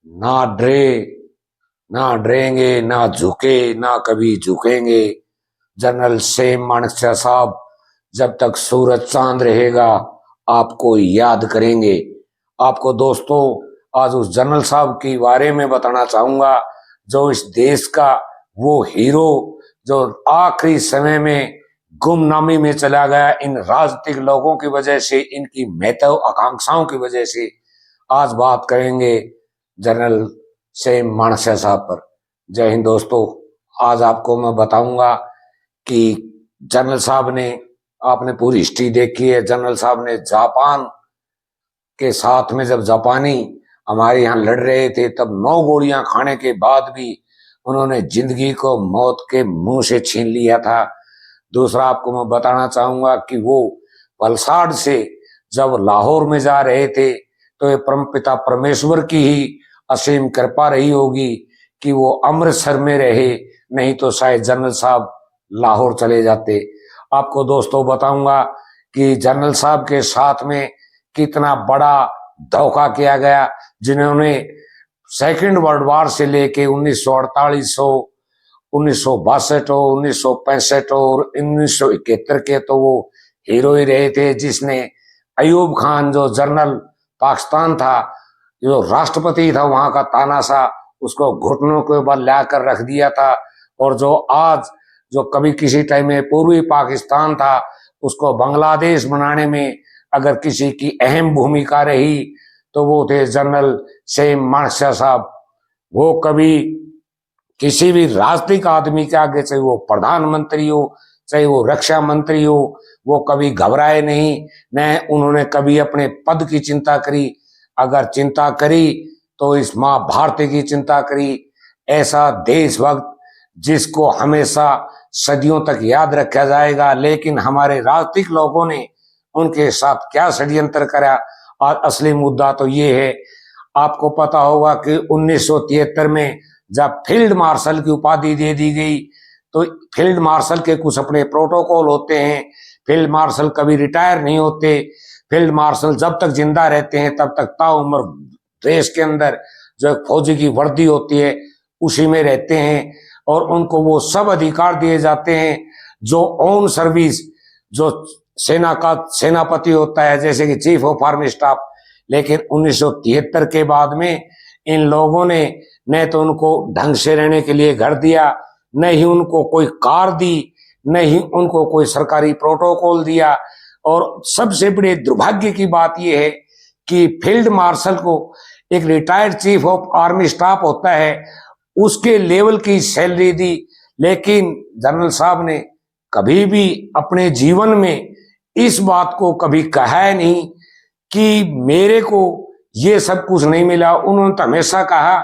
ना डरे, ना डरेंगे, ना झुके, ना कभी झुकेंगे। जनरल सेम मानेकशॉ साहब, जब तक सूरज चांद रहेगा आपको याद करेंगे। आपको दोस्तों आज उस जनरल साहब के बारे में बताना चाहूंगा जो इस देश का वो हीरो जो आखिरी समय में गुमनामी में चला गया इन राजनीतिक लोगों की वजह से, इनकी महत्वाकांक्षाओं की वजह से। आज बात करेंगे जनरल सेम मानेकशॉ साहब पर। जय हिंद दोस्तों। आज आपको मैं बताऊंगा कि जनरल साहब ने, आपने पूरी हिस्ट्री देखी है, जनरल साहब ने जापान के साथ में जब जापानी हमारे यहाँ लड़ रहे थे तब 9 गोलियां खाने के बाद भी उन्होंने जिंदगी को मौत के मुंह से छीन लिया था। दूसरा आपको मैं बताना चाहूंगा कि वो वलसाड से जब लाहौर में जा रहे थे तो ये परमपिता परमेश्वर की ही असीम कृपा रही होगी कि वो अमृतसर में रहे, नहीं तो शायद जनरल साहब लाहौर चले जाते। आपको दोस्तों बताऊंगा कि जनरल साहब के साथ में कितना बड़ा धोखा किया गया, जिन्होंने सेकेंड वर्ल्ड वार से लेके 1948 हो, 1962 हो, 1965 और 1971 के तो वो हीरो ही रहे थे। जिसने अयूब खान जो जनरल पाकिस्तान था, जो राष्ट्रपति था वहां का तानाशाह, उसको घुटनों के बल लाकर रख दिया था। और जो आज जो कभी किसी टाइम में पूर्वी पाकिस्तान था उसको बांग्लादेश बनाने में अगर किसी की अहम भूमिका रही तो वो थे जनरल सेम मानेकशॉ साहब। वो कभी किसी भी राजनीतिक आदमी के आगे, चाहे वो प्रधानमंत्री हो चाहे वो रक्षा मंत्री हो, वो कभी घबराए नहीं, न उन्होंने कभी अपने पद की चिंता करी। अगर चिंता करी तो इस माँ भारती की चिंता करी। ऐसा देशभक्त जिसको हमेशा सदियों तक याद रखा जाएगा। लेकिन हमारे राजनीतिक लोगों ने उनके साथ क्या षड्यंत्र करा, और असली मुद्दा तो ये है। आपको पता होगा कि 1973 में जब फील्ड मार्शल की उपाधि दे दी गई तो फील्ड मार्शल के कुछ अपने प्रोटोकॉल होते हैं। फील्ड मार्शल कभी रिटायर नहीं होते। फील्ड मार्शल जब तक जिंदा रहते हैं तब तक ताउम्र देश के अंदर जो एक फौजी की वर्दी होती है उसी में रहते हैं, और उनको वो सब अधिकार दिए जाते हैं जो ऑन सर्विस, जो सेना का सेनापति होता है, जैसे कि चीफ ऑफ आर्मी स्टाफ। लेकिन 1973 के बाद में इन लोगों ने न तो उनको ढंग से रहने के लिए घर दिया, न ही उनको कोई कार दी, न ही उनको कोई सरकारी प्रोटोकॉल दिया। और सबसे बड़े दुर्भाग्य की बात यह है कि फील्ड मार्शल को एक retired chief of army staff होता है उसके लेवल की सैलरी दी। लेकिन जनरल साहब ने कभी भी अपने जीवन में इस बात को कभी कहा है नहीं कि मेरे को ये सब कुछ नहीं मिला। उन्होंने तो हमेशा कहा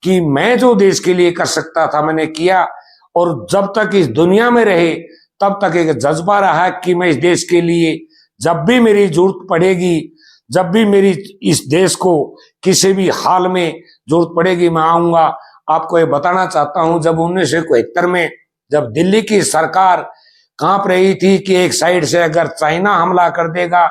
कि मैं जो देश के लिए कर सकता था मैंने किया, और जब तक इस दुनिया में रहे तब तक एक जज्बा रहा कि मैं इस देश के लिए जब भी मेरी जरूरत पड़ेगी, जब भी मेरी इस देश को किसी भी हाल में जरूरत पड़ेगी मैं आऊंगा। आपको ये बताना चाहता हूं, जब 1971 में जब दिल्ली की सरकार कांप रही थी कि एक साइड से अगर चाइना हमला कर देगा,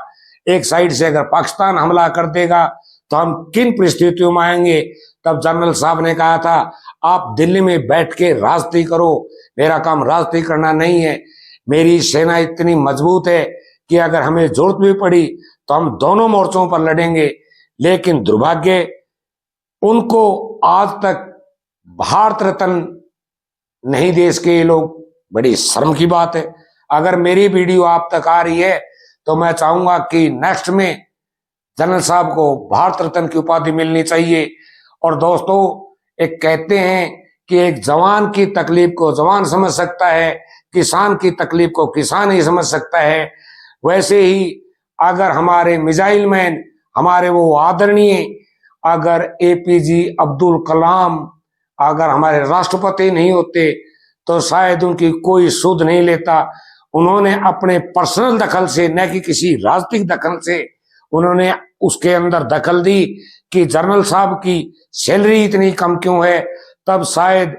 एक साइड से अगर पाकिस्तान हमला कर देगा तो हम किन परिस्थितियों में आएंगे, तब जनरल साहब ने कहा था आप दिल्ली में बैठ के राजनीति करो, मेरा काम राजनीति करना नहीं है। मेरी सेना इतनी मजबूत है कि अगर हमें जरूरत भी पड़ी तो हम दोनों मोर्चों पर लड़ेंगे। लेकिन दुर्भाग्य उनको आज तक भारत रत्न नहीं देश के ये लोग, बड़ी शर्म की बात है। अगर मेरी वीडियो आप तक आ रही है तो मैं चाहूंगा कि नेक्स्ट में जनरल साहब को भारत रत्न की उपाधि मिलनी चाहिए। और दोस्तों एक कहते हैं कि एक जवान की तकलीफ को जवान समझ सकता है, किसान की तकलीफ को किसान ही समझ सकता है। वैसे ही अगर हमारे मिसाइल मैन, हमारे वो आदरणीय अगर एपीजे अब्दुल कलाम अगर हमारे राष्ट्रपति नहीं होते तो शायद उनकी कोई सुध नहीं लेता। उन्होंने अपने पर्सनल दखल से, न कि किसी राजनीतिक दखल से, उन्होंने उसके अंदर दखल दी कि जनरल साहब की सैलरी इतनी कम क्यों है। तब शायद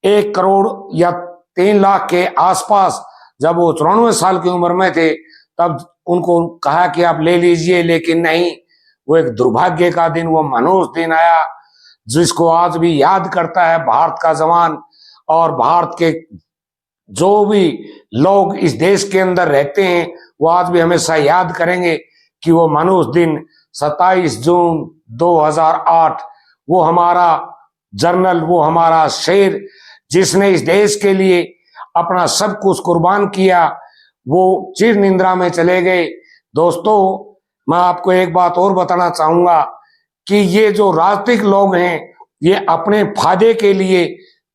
1 करोड़ या 3 लाख के आसपास, जब वो 94 साल की उम्र में थे, तब उनको कहा कि आप ले लीजिए। लेकिन नहीं, वो एक दुर्भाग्य का दिन, वो मनहूस दिन आया जिसको आज भी याद करता है भारत का जवान, और भारत के जो भी लोग इस देश के अंदर रहते हैं वो आज भी हमेशा याद करेंगे कि वो मानुष दिन 27 जून 2008, वो हमारा जनरल, वो हमारा शेर जिसने इस देश के लिए अपना सब कुछ कुर्बान किया, वो चिर निंद्रा में चले गए। दोस्तों, मैं आपको एक बात और बताना चाहूंगा कि ये जो राजनीतिक लोग हैं ये अपने फायदे के लिए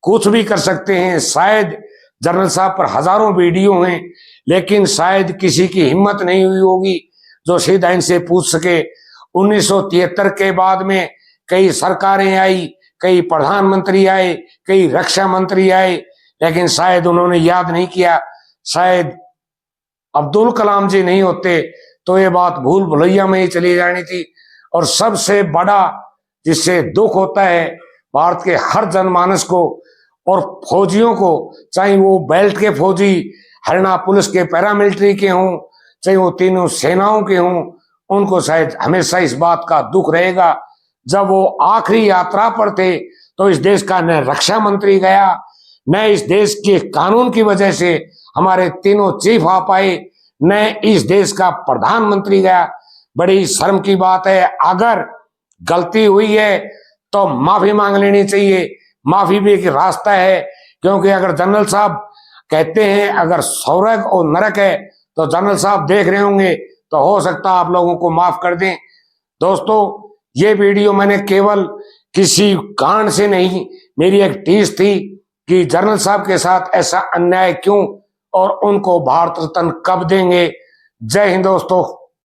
कुछ भी कर सकते हैं। शायद जनरल साहब पर हजारों वीडियो हैं, लेकिन शायद किसी की हिम्मत नहीं हुई होगी जो सीधा इनसे पूछ सके। 1973 के बाद में कई सरकारें आई, कई प्रधानमंत्री आए, कई रक्षा मंत्री आए, लेकिन शायद उन्होंने याद नहीं किया। शायद अब्दुल कलाम जी नहीं होते तो ये बात भूल भुलैया में ही चली जानी थी। और सबसे बड़ा जिससे दुख होता है भारत के हर जनमानस को और फौजियों को, चाहे वो बेल्ट के फौजी, हरियाणा पुलिस के पैरामिलिट्री के हों, चाहे वो तीनों सेनाओं के हों, उनको शायद हमेशा इस बात का दुख रहेगा। जब वो आखिरी यात्रा पर थे तो इस देश का न रक्षा मंत्री गया, न इस देश के कानून की वजह से हमारे तीनों चीफ आ पाए, न इस देश का प्रधानमंत्री गया। बड़ी शर्म की बात है। अगर गलती हुई है तो माफी मांग लेनी चाहिए। माफी भी एक रास्ता है, क्योंकि अगर जनरल साहब कहते हैं अगर स्वर्ग और नरक है तो जनरल साहब देख रहे होंगे, तो हो सकता है आप लोगों को माफ कर दें। दोस्तों, ये वीडियो मैंने केवल किसी कारण से नहीं, मेरी एक टीस थी कि जनरल साहब के साथ ऐसा अन्याय क्यों और उनको भारत रत्न कब देंगे। जय हिंद दोस्तों।